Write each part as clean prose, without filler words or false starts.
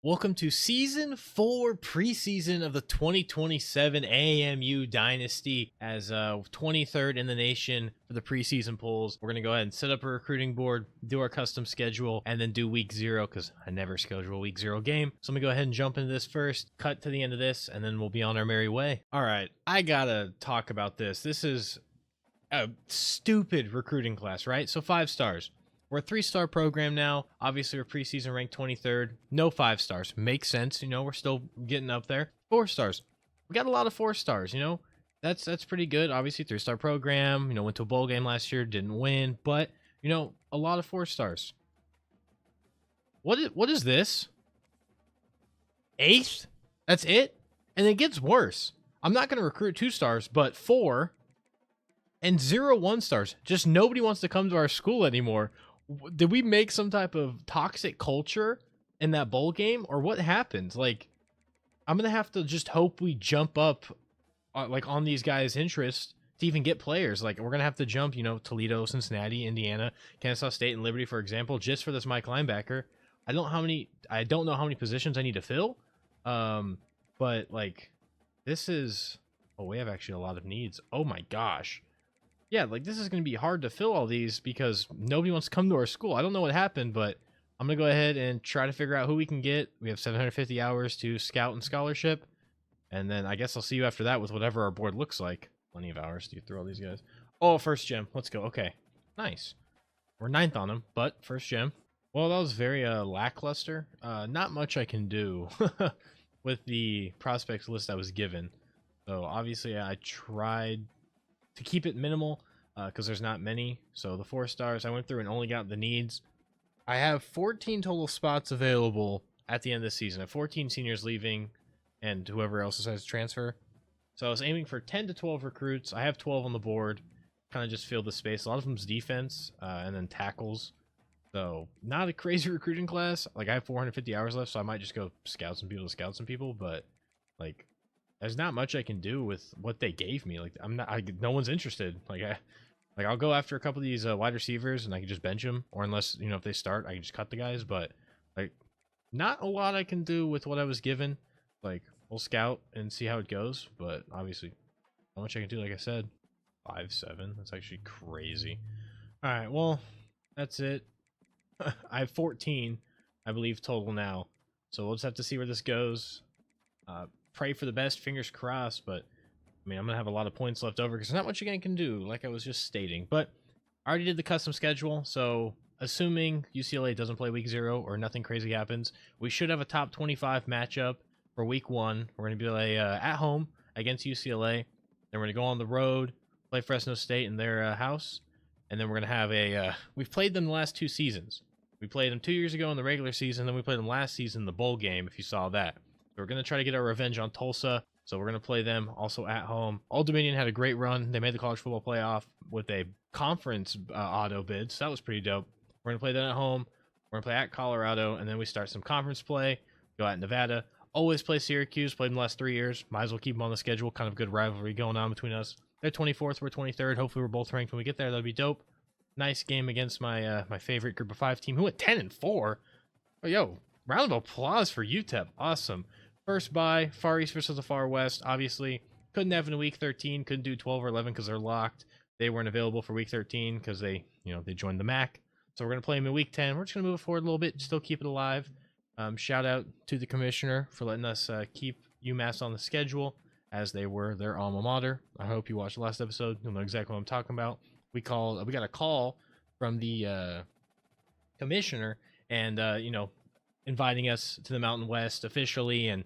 Welcome to Season 4 preseason of the 2027 AMU Dynasty as 23rd in the nation for the preseason polls. We're going to go ahead and set up a recruiting board, do our custom schedule, and then do week 0 because I never schedule a week 0 game. So I'm going to go ahead and jump into this first, cut to the end of this, and then we'll be on our merry way. All right, I got to talk about this. This is a stupid recruiting class, right? So 5 stars. We're a 3-star program now. Obviously, we're preseason ranked 23rd. No 5 stars. Makes sense. You know, we're still getting up there. 4 stars. We got a lot of 4 stars, you know. That's pretty good. Obviously, 3-star program. You know, went to a bowl game last year, didn't win. But, you know, a lot of 4 stars. What is this? 8th? That's it? And it gets worse. I'm not going to recruit 2 stars, but 4 and 0 1 stars. Just nobody wants to come to our school anymore. Did we make some type of toxic culture in that bowl game, or what happened? Like, I'm gonna have to just hope we jump up like on these guys' interest to even get players. Like, we're gonna have to jump, you know, Toledo, Cincinnati, Indiana, Kansas State, and Liberty, for example, just for this Mike linebacker. I don't know how many positions I need to fill, but like, this is, oh, we have actually a lot of needs. Oh my gosh. Yeah, like, this is going to be hard to fill all these because nobody wants to come to our school. I don't know what happened, but I'm going to go ahead and try to figure out who we can get. We have 750 hours to scout and scholarship, and then I guess I'll see you after that with whatever our board looks like. Plenty of hours to get through all these guys. Oh, first gem. Let's go. Okay, nice. We're 9th on them, but first gem. Well, that was very lackluster. Not much I can do with the prospects list I was given. So obviously I tried to keep it minimal because there's not many. So the 4 stars, I went through and only got the needs. I have 14 total spots available at the end of the season. I have 14 seniors leaving and whoever else decides to transfer. So I was aiming for 10 to 12 recruits. I have 12 on the board. Kind of just fill the space. A lot of them's defense and then tackles. So not a crazy recruiting class. Like, I have 450 hours left, so I might just go scout some people, but like, there's not much I can do with what they gave me. Like, no one's interested. Like, I'll go after a couple of these wide receivers and I can just bench them, or unless, you know, if they start, I can just cut the guys. But like, not a lot I can do with what I was given. Like, we'll scout and see how it goes. But obviously, not much I can do. Like I said, 5-7. That's actually crazy. All right, well, that's it. I have 14, I believe, total now. So we'll just have to see where this goes. Pray for the best, fingers crossed, but I mean, I'm gonna have a lot of points left over because there's not much again can do, like I was just stating. But I already did the custom schedule, so assuming UCLA doesn't play week 0 or nothing crazy happens, we should have a top 25 matchup for week 1. We're gonna be at home against UCLA, then we're gonna go on the road, play Fresno State in their house, and then we're gonna have we've played them the last 2 seasons. We played them 2 years ago in the regular season, then we played them last season in the bowl game, if you saw that. We're going to try to get our revenge on Tulsa, so we're going to play them also at home. Old Dominion had a great run. They made the college football playoff with a conference auto bid, so that was pretty dope. We're going to play them at home. We're going to play at Colorado, and then we start some conference play, go at Nevada. Always play Syracuse, played them the last 3 years. Might as well keep them on the schedule. Kind of good rivalry going on between us. They're 24th, we're 23rd. Hopefully we're both ranked when we get there. That'd be dope. Nice game against my my favorite group of 5 team, who went 10-4. Oh, yo, round of applause for UTEP. Awesome. First bye, Far East versus the Far West. Obviously, couldn't have in week 13. Couldn't do 12 or 11 because they're locked. They weren't available for week 13 because they joined the MAC. So we're going to play them in week 10. We're just going to move it forward a little bit, still keep it alive. Shout out to the commissioner for letting us keep UMass on the schedule as they were their alma mater. I hope you watched the last episode. You'll know exactly what I'm talking about. We got a call from the commissioner and, inviting us to the Mountain West officially and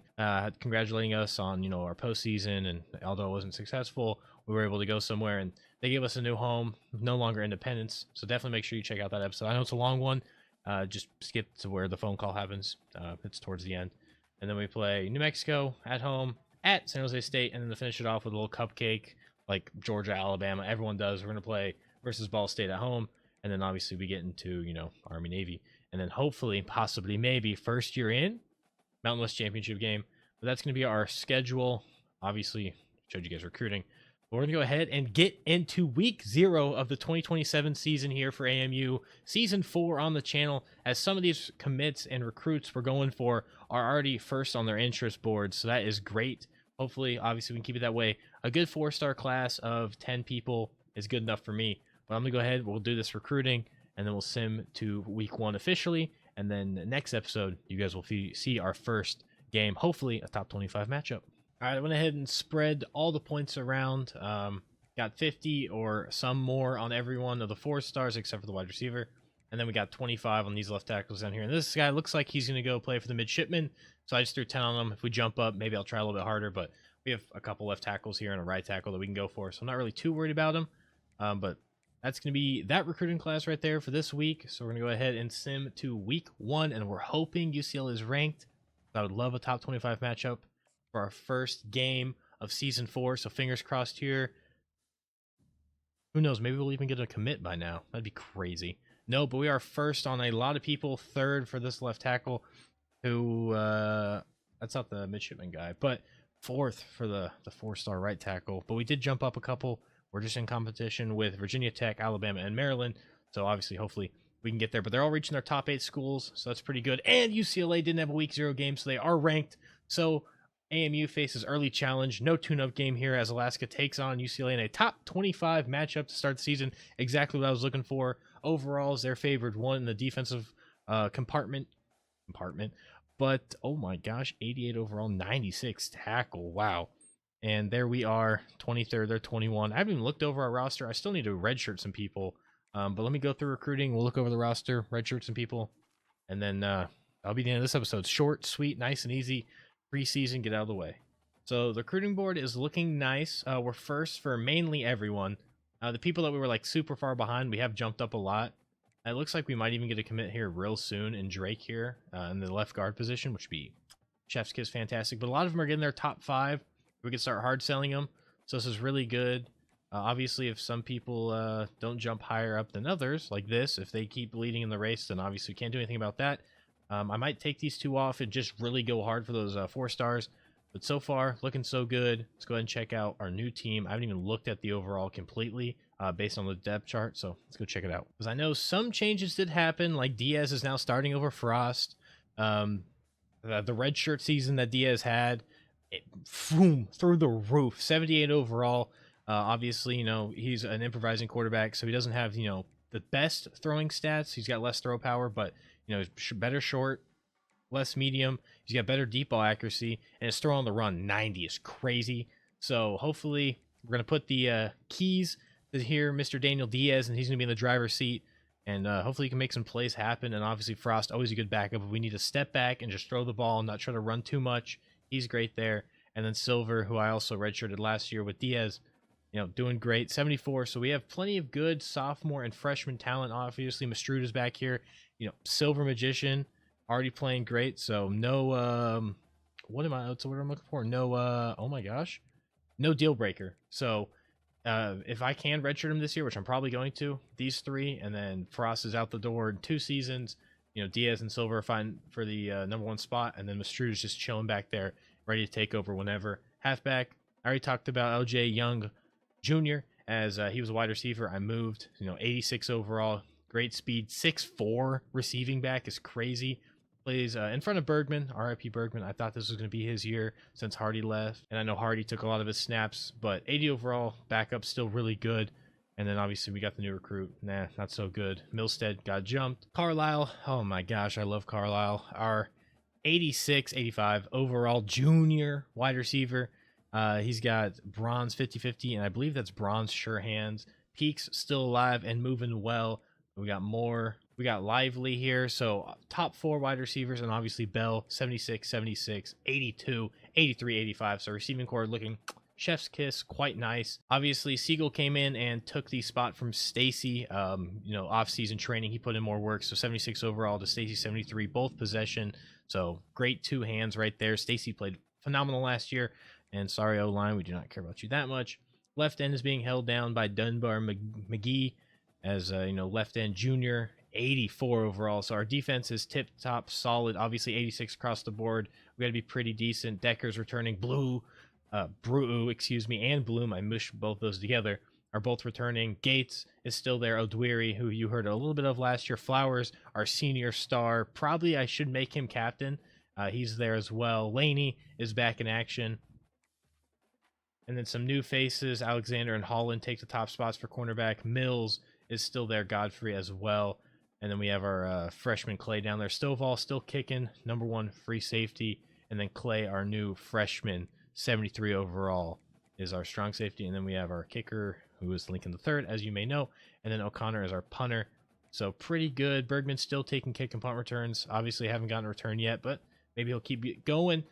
congratulating us on, our postseason. And although it wasn't successful, we were able to go somewhere and they gave us a new home, no longer Independence. So definitely make sure you check out that episode. I know it's a long one. Just skip to where the phone call happens. It's towards the end. And then we play New Mexico at home at San Jose State. And then to finish it off with a little cupcake like Georgia, Alabama, everyone does. We're going to play versus Ball State at home. And then obviously we get into, Army, Navy. And then hopefully, possibly, maybe, first year in, Mountain West Championship game. But that's going to be our schedule. Obviously, showed you guys recruiting. We're going to go ahead and get into week 0 of the 2027 season here for AMU. Season 4 on the channel, as some of these commits and recruits we're going for are already first on their interest boards. So that is great. Hopefully, obviously, we can keep it that way. A good 4-star class of 10 people is good enough for me. But I'm going to go ahead, we'll do this recruiting, and then we'll sim to week 1 officially. And then the next episode, you guys will see our first game, hopefully a top 25 matchup. All right, I went ahead and spread all the points around. Got 50 or some more on every one of the 4 stars except for the wide receiver. And then we got 25 on these left tackles down here. And this guy looks like he's going to go play for the midshipman. So I just threw 10 on him. If we jump up, maybe I'll try a little bit harder. But we have a couple left tackles here and a right tackle that we can go for. So I'm not really too worried about him. But that's going to be that recruiting class right there for this week. So we're going to go ahead and sim to week 1. And we're hoping UCLA is ranked. I would love a top 25 matchup for our first game of season 4. So fingers crossed here. Who knows? Maybe we'll even get a commit by now. That'd be crazy. No, but we are first on a lot of people. 3rd for this left tackle, who that's not the midshipman guy, but 4th for the 4-star right tackle. But we did jump up a couple. We're just in competition with Virginia Tech, Alabama, and Maryland. So obviously, hopefully, we can get there. But they're all reaching their top 8 schools, so that's pretty good. And UCLA didn't have a week 0 game, so they are ranked. So AMU faces early challenge. No tune-up game here as Alaska takes on UCLA in a top 25 matchup to start the season. Exactly what I was looking for. Overalls, they're favored 1 in the defensive compartment. But, oh my gosh, 88 overall, 96 tackle. Wow. And there we are, 23rd, they're 21. I haven't even looked over our roster. I still need to redshirt some people. But let me go through recruiting. We'll look over the roster, redshirt some people. And then that'll be the end of this episode. Short, sweet, nice, and easy. Preseason, get out of the way. So the recruiting board is looking nice. We're first for mainly everyone. The people that we were like super far behind, we have jumped up a lot. It looks like we might even get a commit here real soon in Drake here in the left guard position, which would be chef's kiss fantastic. But a lot of them are getting their top 5. We can start hard selling them. So this is really good. Obviously, if some people don't jump higher up than others, like this, if they keep leading in the race, then obviously we can't do anything about that. I might take these 2 off and just really go hard for those 4 stars. But so far, looking so good. Let's go ahead and check out our new team. I haven't even looked at the overall completely based on the depth chart. So let's go check it out. Because I know some changes did happen, like Diaz is now starting over Frost. The red shirt season that Diaz had, boom, through the roof. 78 overall. Obviously, you know, he's an improvising quarterback, so he doesn't have, you know, the best throwing stats. He's got less throw power, but you know, better short, less medium. He's got better deep ball accuracy, and his throw on the run 90 is crazy. So hopefully we're gonna put the keys to here, Mr. Daniel Diaz, and he's gonna be in the driver's seat, and hopefully he can make some plays happen. And obviously Frost, always a good backup. If we need to step back and just throw the ball and not try to run too much, he's great there. And then Silver, who I also redshirted last year with Diaz, you know, doing great, 74. So we have plenty of good sophomore and freshman talent. Obviously, Mastrud is back here. You know, Silver Magician already playing great. So no, what am I'm looking for? No, oh my gosh, no deal breaker. So if I can redshirt him this year, which I'm probably going to, these 3, and then Frost is out the door in 2 seasons. You know, Diaz and Silver are fine for the #1 spot, and then Mastrud is just chilling back there, ready to take over whenever. Halfback, I already talked about LJ Young Jr. as he was a wide receiver. I moved, you know, 86 overall, great speed, 6'4" receiving back is crazy. Plays in front of Bergman, RIP Bergman. I thought this was going to be his year since Hardy left, and I know Hardy took a lot of his snaps, but 80 overall, backup still really good. And then obviously we got the new recruit. Nah, not so good. Milstead got jumped. Carlisle, oh my gosh, I love Carlisle. Our 86, 85 overall junior wide receiver. He's got bronze 50-50, and I believe that's bronze sure hands. Peaks still alive and moving well. We got more. We got Lively here. So top 4 wide receivers, and obviously Bell, 76, 76, 82, 83, 85. So receiving core looking chef's kiss, quite nice. Obviously, Siegel came in and took the spot from Stacy. You know, off-season training, he put in more work. So 76 overall to Stacy 73, both possession. So great 2 hands right there. Stacy played phenomenal last year. And sorry, O-line, we do not care about you that much. Left end is being held down by Dunbar McGee as, you know, left end junior, 84 overall. So our defense is tip-top solid. Obviously, 86 across the board. We got to be pretty decent. Decker's returning. Blue, and Bloom, I mushed both those together, are both returning. Gates is still there. O'Dwyer, who you heard a little bit of last year. Flowers, our senior star. Probably I should make him captain. He's there as well. Laney is back in action. And then some new faces. Alexander and Holland take the top spots for cornerback. Mills is still there. Godfrey as well. And then we have our freshman Clay down there. Stovall still kicking. Number 1 free safety. And then Clay, our new freshman, 73 overall, is our strong safety. And then we have our kicker, who is Lincoln III, as you may know. And then O'Connor is our punter. So pretty good. Bergman's still taking kick and punt returns. Obviously haven't gotten a return yet, but maybe he'll keep it going.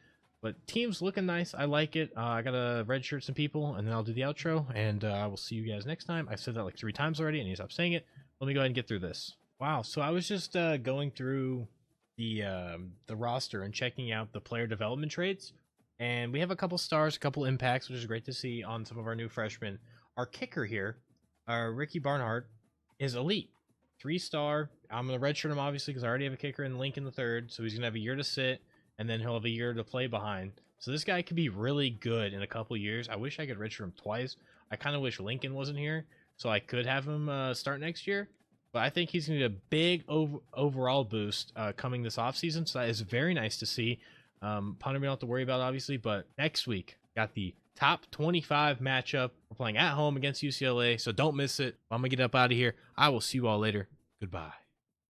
But team's looking nice. I like it. I got to redshirt some people, and then I'll do the outro. And I will see you guys next time. I've said that like 3 times already, and he's up saying it. Let me go ahead and get through this. Wow. So I was just going through the roster and checking out the player development traits. And we have a couple stars, a couple impacts, which is great to see on some of our new freshmen. Our kicker here, Ricky Barnhart, is elite. 3-star. I'm going to redshirt him, obviously, because I already have a kicker in Lincoln III. So he's going to have a year to sit, and then he'll have a year to play behind. So this guy could be really good in a couple years. I wish I could redshirt him twice. I kind of wish Lincoln wasn't here, so I could have him start next year. But I think he's going to get a big overall boost coming this offseason. So that is very nice to see. Punter we don't have to worry about, obviously. But next week, got the top 25 matchup. We're playing at home against UCLA, so don't miss it. I'm going to get up out of here. I will see you all later. Goodbye.